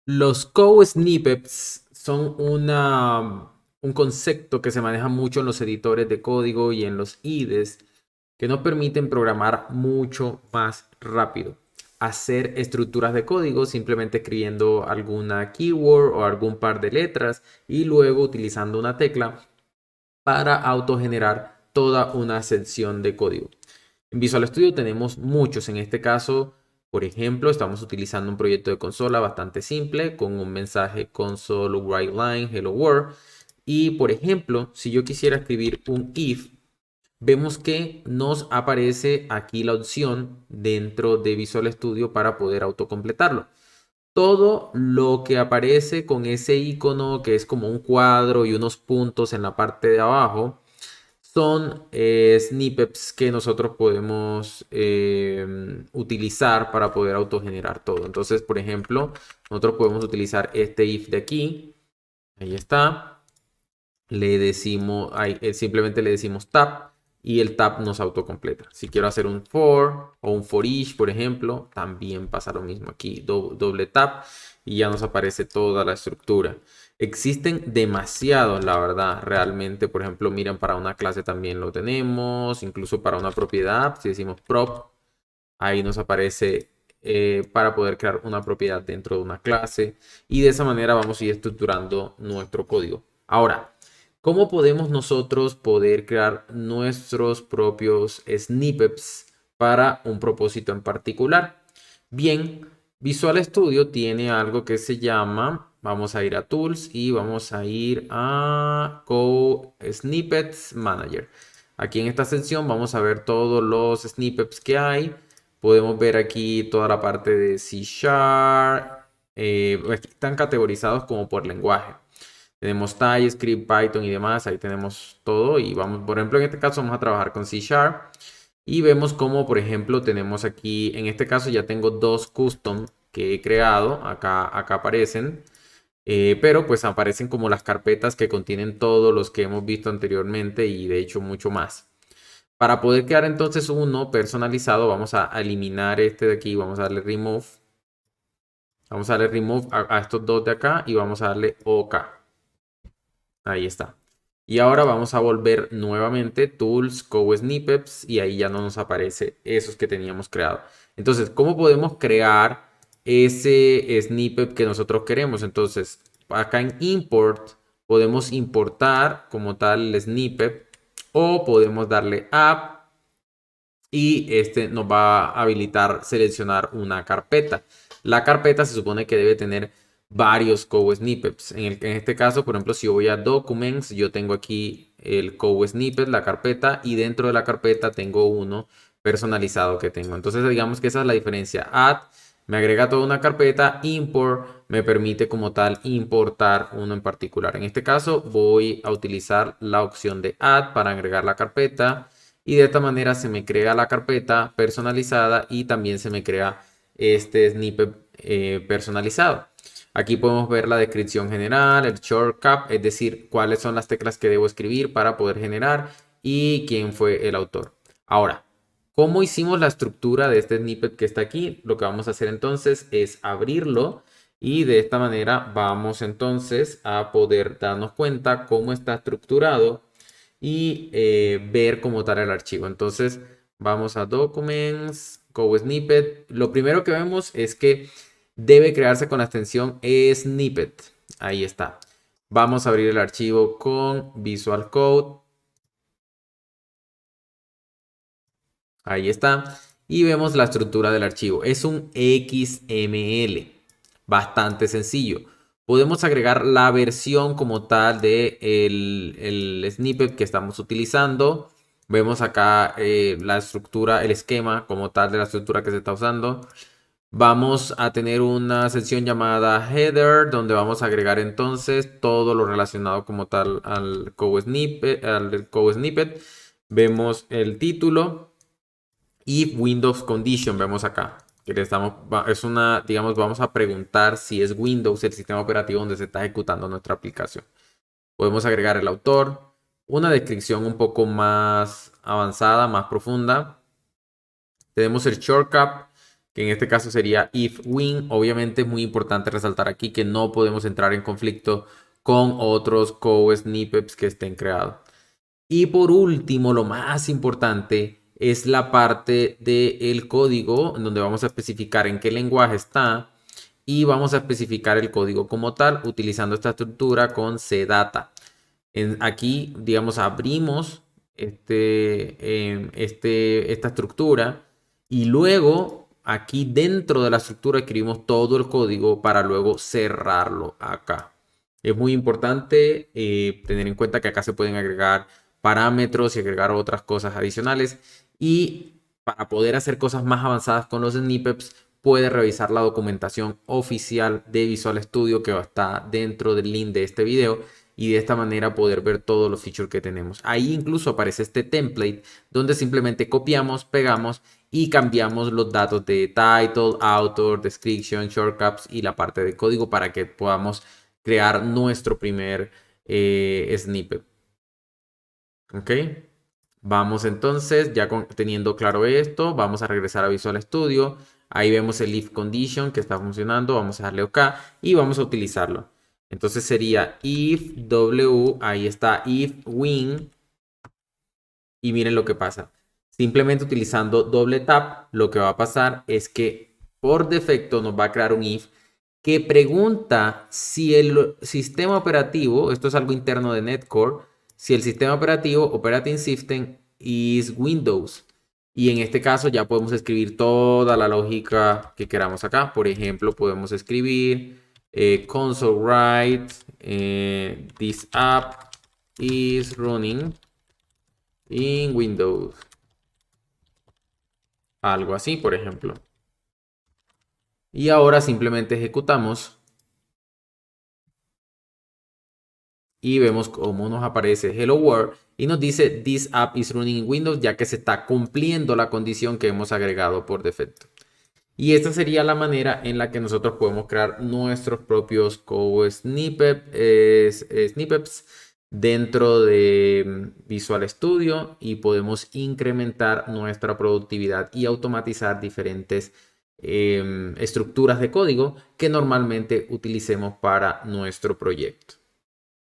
Los code snippets son un concepto que se maneja mucho en los editores de código y en los IDEs que nos permiten programar mucho más rápido. Hacer estructuras de código simplemente escribiendo alguna keyword o algún par de letras y luego utilizando una tecla para autogenerar toda una sección de código. En Visual Studio tenemos muchos. En este caso, por ejemplo, estamos utilizando un proyecto de consola bastante simple con un mensaje console writeLine hello world. Y por ejemplo, si yo quisiera escribir un if, vemos que nos aparece aquí la opción dentro de Visual Studio para poder autocompletarlo. Todo lo que aparece con ese icono que es como un cuadro y unos puntos en la parte de abajo son snippets que nosotros podemos utilizar para poder autogenerar todo. Entonces, por ejemplo, nosotros podemos utilizar este if de aquí. Ahí está. Le decimos, simplemente le decimos tab y el tab nos autocompleta. Si quiero hacer un for o un for each, por ejemplo, también pasa lo mismo aquí. Doble tab y ya nos aparece toda la estructura. Existen demasiados, la verdad, realmente. Por ejemplo, miren, para una clase también lo tenemos, incluso para una propiedad. Si decimos prop, ahí nos aparece para poder crear una propiedad dentro de una clase. Y de esa manera vamos a ir estructurando nuestro código. Ahora, ¿cómo podemos nosotros poder crear nuestros propios snippets para un propósito en particular? Bien, Visual Studio tiene algo que se llama, vamos a ir a Tools y vamos a ir a Code Snippets Manager. Aquí en esta sección vamos a ver todos los snippets que hay. Podemos ver aquí toda la parte de C Sharp. Están categorizados como por lenguaje. Tenemos TypeScript, Python y demás. Ahí tenemos todo. Y vamos, por ejemplo, en este caso vamos a trabajar con C Sharp. Y vemos como, por ejemplo, tenemos aquí, en este caso ya tengo dos custom que he creado. Acá aparecen. Pero pues aparecen como las carpetas que contienen todos los que hemos visto anteriormente y de hecho mucho más. Para poder crear entonces uno personalizado, vamos a eliminar este de aquí. Vamos a darle remove. Vamos a darle remove a estos dos de acá y vamos a darle OK. Ahí está. Y ahora vamos a volver nuevamente Tools, Code Snippets y ahí ya no nos aparece esos que teníamos creado. Entonces, ¿cómo podemos crear ese snippet que nosotros queremos? Entonces, acá en Import podemos importar como tal el snippet o podemos darle App y este nos va a habilitar seleccionar una carpeta. La carpeta se supone que debe tener varios code snippets. En este caso, por ejemplo, si yo voy a Documents, yo tengo aquí el code snippet, la carpeta, y dentro de la carpeta tengo uno personalizado que tengo. Entonces, digamos que esa es la diferencia. Add me agrega toda una carpeta, import me permite como tal importar uno en particular. En este caso, voy a utilizar la opción de add para agregar la carpeta y de esta manera se me crea la carpeta personalizada y también se me crea este snippet personalizado. Aquí podemos ver la descripción general, el shortcut, es decir, cuáles son las teclas que debo escribir para poder generar y quién fue el autor. Ahora, ¿cómo hicimos la estructura de este snippet que está aquí? Lo que vamos a hacer entonces es abrirlo y de esta manera vamos entonces a poder darnos cuenta cómo está estructurado y ver como tal el archivo. Entonces vamos a Documents, Code Snippet. Lo primero que vemos es que debe crearse con la extensión snippet. Ahí está. Vamos a abrir el archivo con Visual Code. Ahí está. Y vemos la estructura del archivo. Es un XML. Bastante sencillo. Podemos agregar la versión como tal de el snippet que estamos utilizando. Vemos acá la estructura, el esquema como tal de la estructura que se está usando. Vamos a tener una sección llamada header donde vamos a agregar entonces todo lo relacionado como tal al code snippet. Vemos el título if Windows condition, vemos acá. Que le estamos, es una, digamos, vamos a preguntar si es Windows el sistema operativo donde se está ejecutando nuestra aplicación. Podemos agregar el autor, una descripción un poco más avanzada, más profunda. Tenemos el shortcut, que en este caso sería if win. Obviamente es muy importante resaltar aquí que no podemos entrar en conflicto con otros co-snippets que estén creados. Y por último, lo más importante es la parte del código en donde vamos a especificar en qué lenguaje está y vamos a especificar el código como tal utilizando esta estructura con cdata. Aquí, digamos, abrimos esta estructura y luego aquí dentro de la estructura escribimos todo el código para luego cerrarlo acá. Es muy importante tener en cuenta que acá se pueden agregar parámetros y agregar otras cosas adicionales, y para poder hacer cosas más avanzadas con los snippets puede revisar la documentación oficial de Visual Studio que está dentro del link de este video, y de esta manera poder ver todos los features que tenemos. Ahí incluso aparece este template donde simplemente copiamos, pegamos y cambiamos los datos de title, author, description, shortcuts y la parte de código para que podamos crear nuestro primer snippet. ¿Ok? Vamos entonces, ya teniendo claro esto, vamos a regresar a Visual Studio. Ahí vemos el if condition que está funcionando. Vamos a darle OK y vamos a utilizarlo. Entonces sería if w, ahí está, if win. Y miren lo que pasa. Simplemente utilizando doble tap, lo que va a pasar es que por defecto nos va a crear un if que pregunta si el sistema operativo, esto es algo interno de Netcore, si el sistema operativo, operating system, is Windows. Y en este caso ya podemos escribir toda la lógica que queramos acá. Por ejemplo, podemos escribir console write this app is running in Windows. Algo así, por ejemplo. Y ahora simplemente ejecutamos y vemos cómo nos aparece Hello World y nos dice This app is running in Windows, ya que se está cumpliendo la condición que hemos agregado por defecto. Y esta sería la manera en la que nosotros podemos crear nuestros propios code snippets dentro de Visual Studio, y podemos incrementar nuestra productividad y automatizar diferentes estructuras de código que normalmente utilicemos para nuestro proyecto.